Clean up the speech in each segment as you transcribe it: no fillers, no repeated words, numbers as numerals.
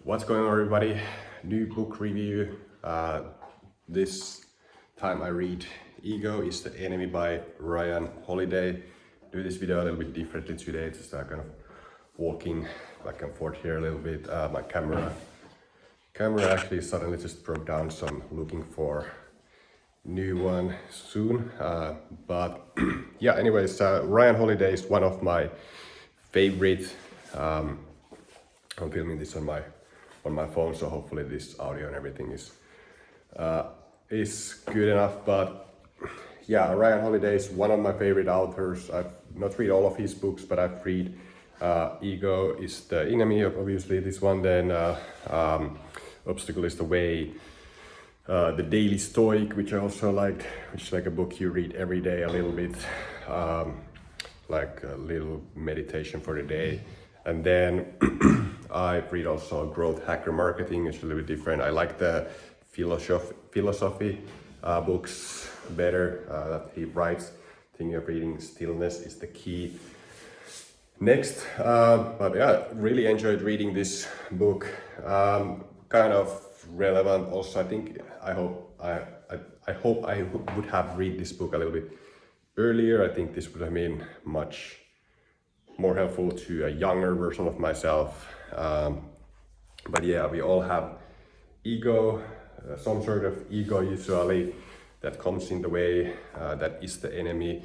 What's going on, everybody? New book review. This time I read Ego is the Enemy by Ryan Holiday. Do this video a little bit differently today, just kind of walking back and forth here a little bit. My camera actually suddenly just broke down, so I'm looking for new one soon. But yeah, anyways, Ryan Holiday is one of my favorite. I'm filming this on my phone, so hopefully this audio and everything is good enough. But yeah, Ryan Holiday is one of my favorite authors. I've not read all of his books, but I've read Ego is the Enemy, obviously this one, then Obstacle is the Way, The Daily Stoic, which I also liked, which is like a book you read every day a little bit, like a little meditation for the day. And then I read also Growth Hacker Marketing, it's a little bit different. I like the philosophy books better that he writes. Thinking of reading Stillness is the Key. Next, but yeah, really enjoyed reading this book. Kind of relevant also. I hope I would have read this book a little bit earlier. I think this would have been much more helpful to a younger version of myself. But yeah, we all have ego, some sort of ego usually that comes in the way, that is the enemy,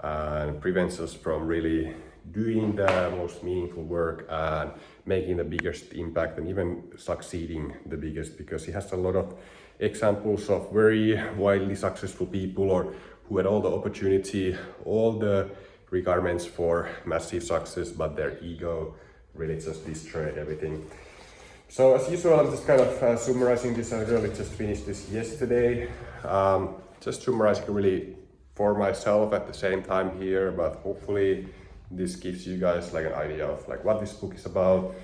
and prevents us from really doing the most meaningful work and making the biggest impact and even succeeding the biggest, because he has a lot of examples of very widely successful people or who had all the opportunity, all the requirements for massive success, but their ego really just destroyed everything. So as usual, I'm just kind of summarizing this. I really just finished this yesterday. Just summarizing really for myself at the same time here, but hopefully this gives you guys like an idea of like what this book is about,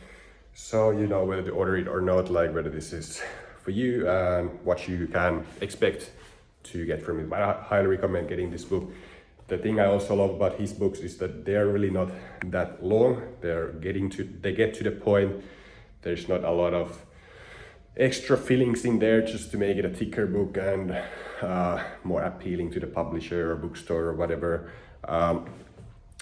so you know whether to order it or not, like whether this is for you and what you can expect to get from it. But I highly recommend getting this book. The thing I also love about his books is that they're really not that long. They get to the point. There's not a lot of extra fillings in there just to make it a thicker book and more appealing to the publisher or bookstore or whatever.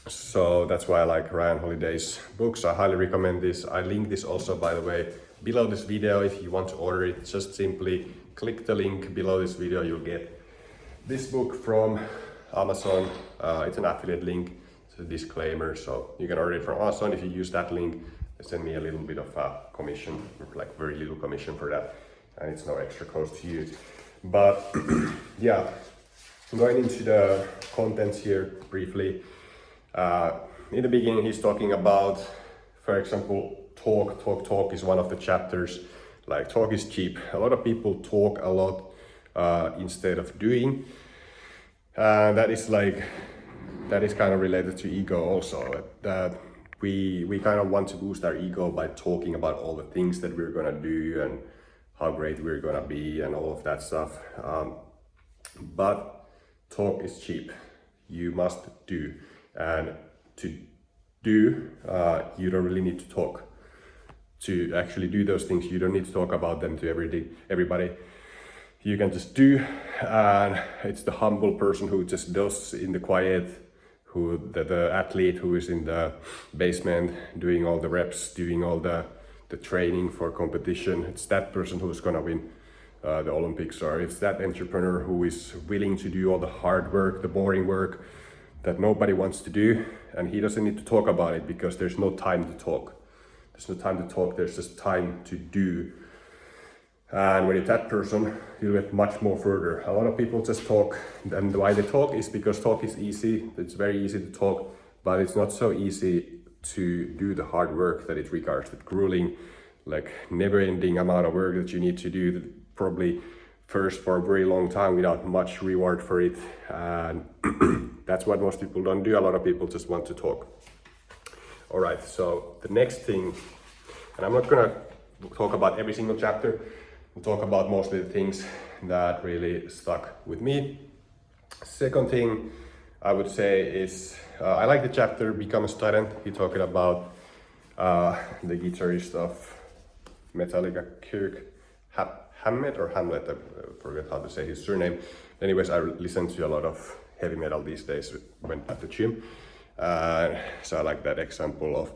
So that's why I like Ryan Holiday's books. I highly recommend this. I link this also, by the way, below this video. If you want to order it, just simply click the link below this video. You'll get this book from Amazon. It's an affiliate link, it's a disclaimer, so you can order it from Amazon. If you use that link, they send me a little bit of a commission, like very little commission for that, and it's no extra cost to you. But yeah, going into the contents here briefly. In the beginning, he's talking about, for example, talk is one of the chapters. Like, talk is cheap. A lot of people talk a lot instead of doing. That is kind of related to ego also. That we kind of want to boost our ego by talking about all the things that we're gonna do and how great we're gonna be and all of that stuff. But talk is cheap. You must do. And to do, you don't really need to talk. To actually do those things, you don't need to talk about them to everybody. You can just do, and it's the humble person who just does in the quiet, the athlete who is in the basement doing all the reps, doing all the training for competition. It's that person who's gonna win the Olympics, or it's that entrepreneur who is willing to do all the hard work, the boring work that nobody wants to do, and he doesn't need to talk about it because there's no time to talk. There's no time to talk, there's just time to do. And when you're that person, you'll get much more further. A lot of people just talk, and why they talk is because talk is easy. It's very easy to talk, but it's not so easy to do the hard work that it requires, the grueling, like never-ending amount of work that you need to do, probably first for a very long time without much reward for it. And that's what most people don't do. A lot of people just want to talk. All right, so the next thing, and I'm not gonna talk about every single chapter, we'll talk about mostly the things that really stuck with me. Second thing I would say is, I like the chapter Become a Student. He talking about the guitarist of Metallica Kirk Hammett or Hamlet, I forget how to say his surname. Anyways, I listen to a lot of heavy metal these days when at the gym. So I like that example of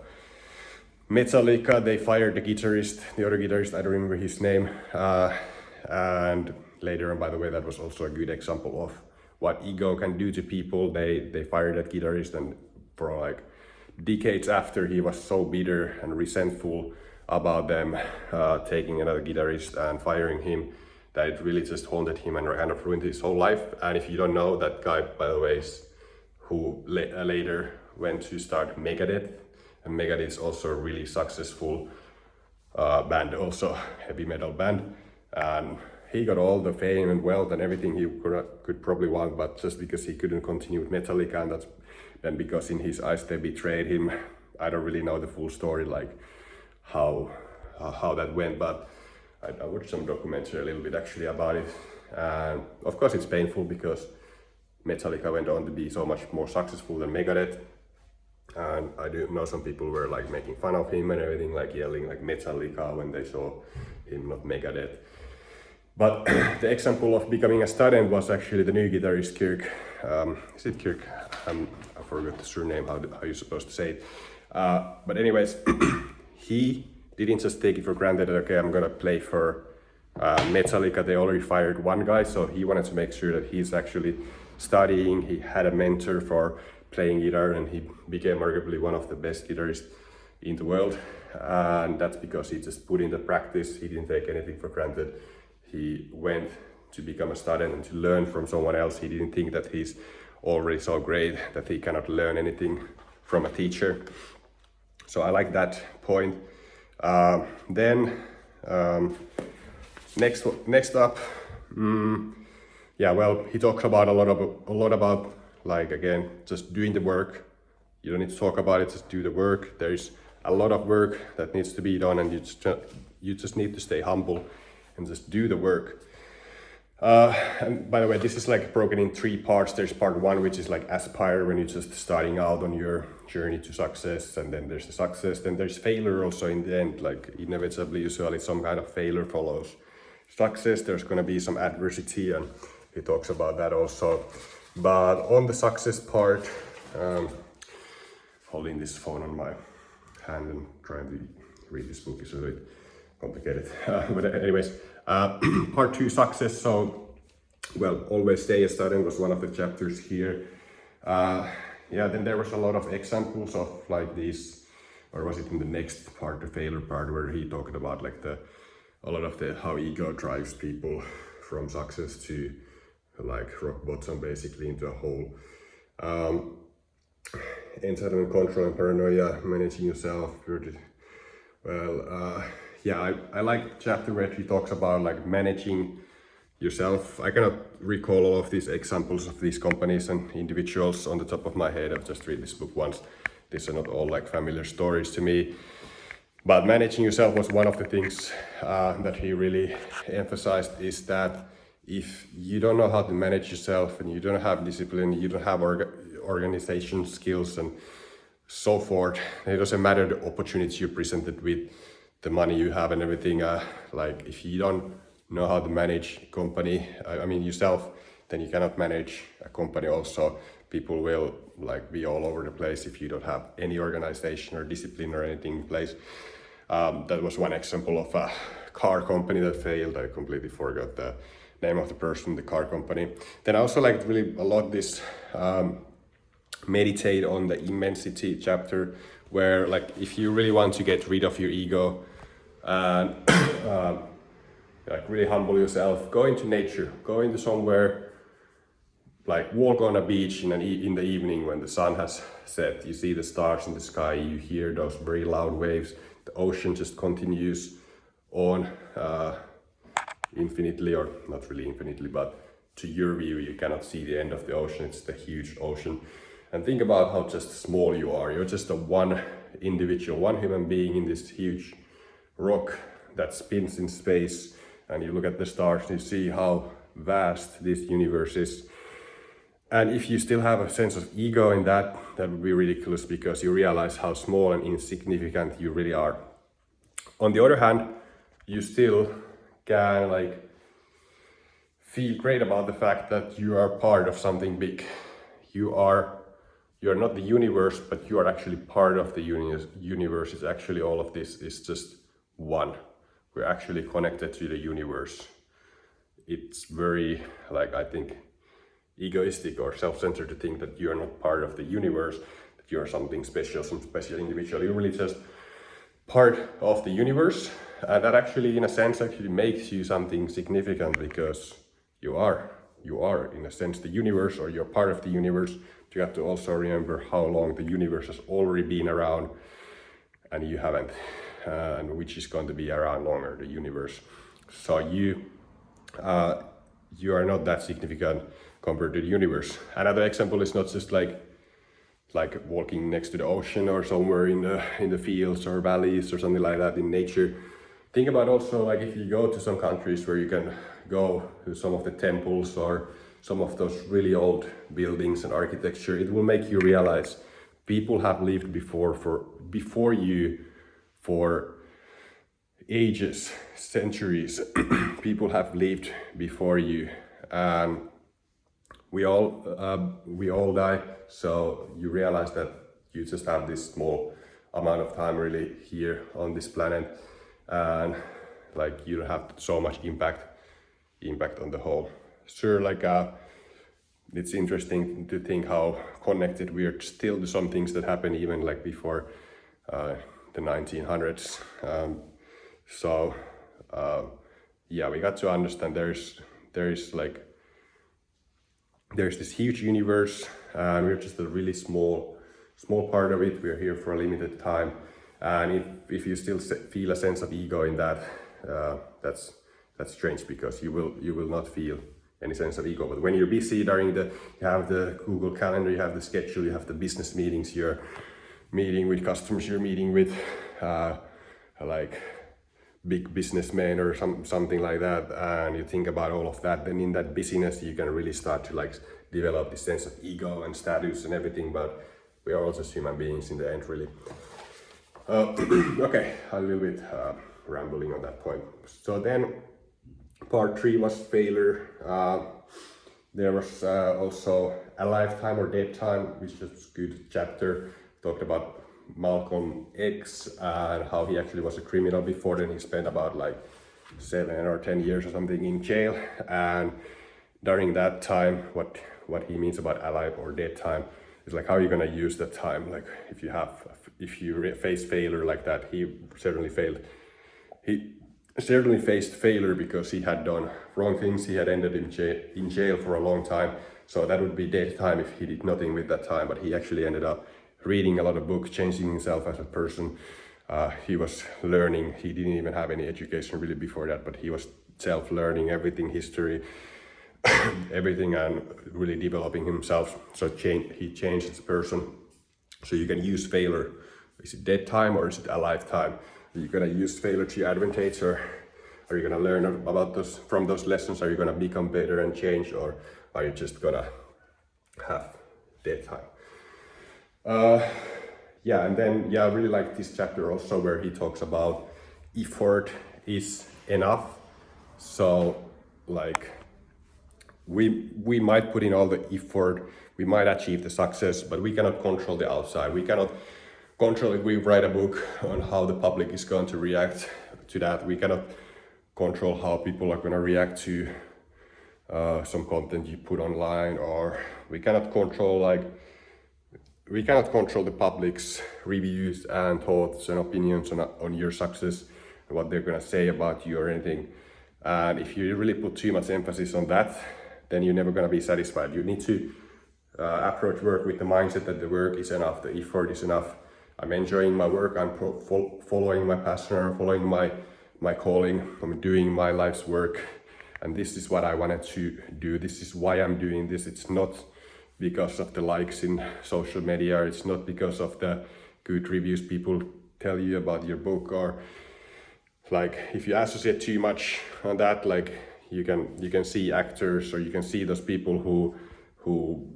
Metallica. They fired the guitarist, the other guitarist, I don't remember his name. And later on, by the way, that was also a good example of what ego can do to people. They fired that guitarist, and for like decades after, he was so bitter and resentful about them taking another guitarist and firing him that it really just haunted him and kind of ruined his whole life. And if you don't know, that guy, by the way, is who later went to start Megadeth, and Megadeth is also a really successful band, also heavy metal band, and he got all the fame and wealth and everything he could probably want, but just because he couldn't continue with Metallica, and that's then because in his eyes they betrayed him. I don't really know the full story, like how that went, but I watched some documentary a little bit actually about it, and of course it's painful because Metallica went on to be so much more successful than Megadeth. And I do know some people were like making fun of him and everything, like yelling like Metallica when they saw him, not Megadeth. But the example of becoming a student was actually the new guitarist Kirk. Is it Kirk? I forgot the surname, how you're supposed to say it. But anyways, he didn't just take it for granted that, okay, I'm gonna play for Metallica. They already fired one guy, so he wanted to make sure that he's actually studying. He had a mentor for playing guitar, and he became arguably one of the best guitarists in the world. And that's because he just put in the practice. He didn't take anything for granted. He went to become a student and to learn from someone else. He didn't think that he's already so great that he cannot learn anything from a teacher. So I like that point. Next up, yeah, well, he talks about a lot about like, again, just doing the work. You don't need to talk about it, just do the work. There's a lot of work that needs to be done, and you just need to stay humble and just do the work. And by the way, this is like broken in 3 parts. There's part 1, which is like aspire, when you're just starting out on your journey to success, and then there's the success, then there's failure also in the end, like inevitably, usually some kind of failure follows success. There's gonna be some adversity, and he talks about that also. But on the success part, holding this phone on my hand and trying to read this book is a bit complicated. But anyways, part 2, success. So, well, always stay a student was one of the chapters here. Yeah, then there was a lot of examples of like these, or was it in the next part, the failure part, where he talked about like a lot of the how ego drives people from success to like rock bottom, basically into a hole. Entitlement, control, and paranoia, managing yourself. Well, yeah, I like the chapter where he talks about like managing yourself. I cannot recall all of these examples of these companies and individuals on the top of my head. I've just read this book once. These are not all like familiar stories to me. But managing yourself was one of the things that he really emphasized, is that if you don't know how to manage yourself and you don't have discipline, you don't have organization skills and so forth, it doesn't matter the opportunities you're presented with, the money you have and everything. Like if you don't know how to manage a company, I mean yourself, then you cannot manage a company also. People will like be all over the place if you don't have any organization or discipline or anything in place. That was one example of a car company that failed. I completely forgot the name of the person, the car company. Then I also liked really a lot this meditate on the immensity chapter, where like if you really want to get rid of your ego and like really humble yourself, go into nature, go into somewhere, like walk on a beach in the evening when the sun has set. You see the stars in the sky, you hear those very loud waves, the ocean just continues on infinitely, or not really infinitely, but to your view you cannot see the end of the ocean. It's the huge ocean. And think about how just small you are. You're just a one individual, one human being in this huge rock that spins in space, and you look at the stars and you see how vast this universe is. And if you still have a sense of ego in that, that would be ridiculous, because you realize how small and insignificant you really are. On the other hand, you still can like feel great about the fact that you are part of something big. You're not the universe, but you are actually part of the universe. It's actually all of this is just one. We're actually connected to the universe. It's very, like, I think, egoistic or self-centered to think that you're not part of the universe, that you're something special, some special individual. You're really just part of the universe. And that actually, in a sense, actually makes you something significant, because you are in a sense the universe, or you're part of the universe. You have to also remember how long the universe has already been around and you haven't, and which is going to be around longer, the universe. So you are not that significant compared to the universe. Another example is not just like walking next to the ocean or somewhere in the fields or valleys or something like that in nature. Think about also like if you go to some countries where you can go to some of the temples or some of those really old buildings and architecture, it will make you realize people have lived before you for ages, centuries. People have lived before you, and we all die. So you realize that you just have this small amount of time really here on this planet, and like you don't have so much impact on the whole. Sure, like it's interesting to think how connected we are still to some things that happened even like before the 1900s. Yeah, we got to understand there's this huge universe, and we're just a really small part of it. We're here for a limited time, and if you still feel a sense of ego in that, that's strange, because you will not feel any sense of ego. But when you're busy you have the Google Calendar, you have the schedule, you have the business meetings, you're meeting with customers, you're meeting with like big businessmen or something like that, and you think about all of that, then in that busyness you can really start to like develop this sense of ego and status and everything. But we are all just human beings in the end, really. Okay, a little bit rambling on that point. So then part 3 was failure. There was also a lifetime or dead time, which was a good chapter. Talked about Malcolm X and how he actually was a criminal before. Then he spent about like 7 or 10 years or something in jail. And during that time, what he means about alive or dead time is like how you're gonna use that time. Like if you face failure like that, he certainly failed. He certainly faced failure because he had done wrong things. He had ended in jail for a long time. So that would be dead time if he did nothing with that time. But he actually ended up reading a lot of books, changing himself as a person. He was learning. He didn't even have any education really before that, but he was self-learning everything, history, everything, and really developing himself. So he changed as a person. So you can use failure. Is it dead time or is it a lifetime? Are you gonna use failure to your advantage, or are you gonna learn about from those lessons? Are you gonna become better and change, or are you just gonna have dead time? Yeah, and then I really like this chapter also where he talks about effort is enough. So like we might put in all the effort, we might achieve the success, but we cannot control the outside. We cannot control if we write a book on how the public is going to react to that. We cannot control how people are going to react to some content you put online, or we cannot control the public's reviews and thoughts and opinions on your success and what they're going to say about you or anything. And if you really put too much emphasis on that, then you're never going to be satisfied. You need to approach work with the mindset that the work is enough, the effort is enough. I'm enjoying my work, I'm following my passion, or following my calling, I'm doing my life's work, and this is what I wanted to do. This is why I'm doing this. It's not because of the likes in social media, it's not because of the good reviews people tell you about your book, or like if you associate too much on that, like you can see actors, or you can see those people who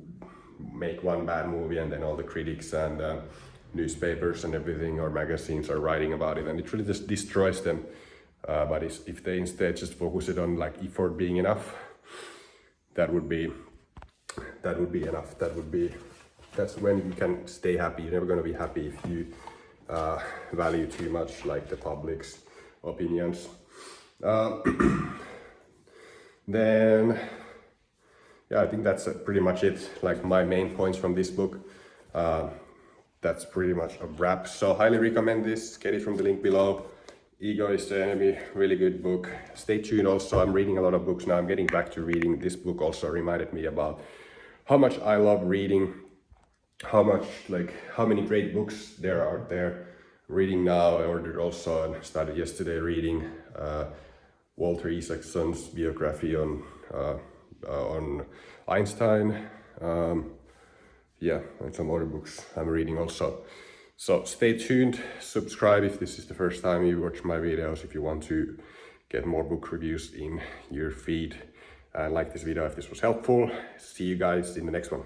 make one bad movie and then all the critics and newspapers and everything or magazines are writing about it, and it really just destroys them. But if they instead just focus it on like effort being enough, that would be enough. That's when you can stay happy. You're never going to be happy if you value too much like the public's opinions. Then yeah, I think that's pretty much it, like my main points from this book. That's pretty much a wrap. So highly recommend this, get it from the link below. Ego is the Enemy, really good book. Stay tuned also, I'm reading a lot of books now. I'm getting back to reading. This book also reminded me about how much I love reading, how many great books there are there. Reading now, I ordered also and started yesterday reading Walter Isaacson's biography on Einstein. Yeah, and some other books I'm reading also. So stay tuned, subscribe if this is the first time you watch my videos, if you want to get more book reviews in your feed. And like this video if this was helpful. See you guys in the next one.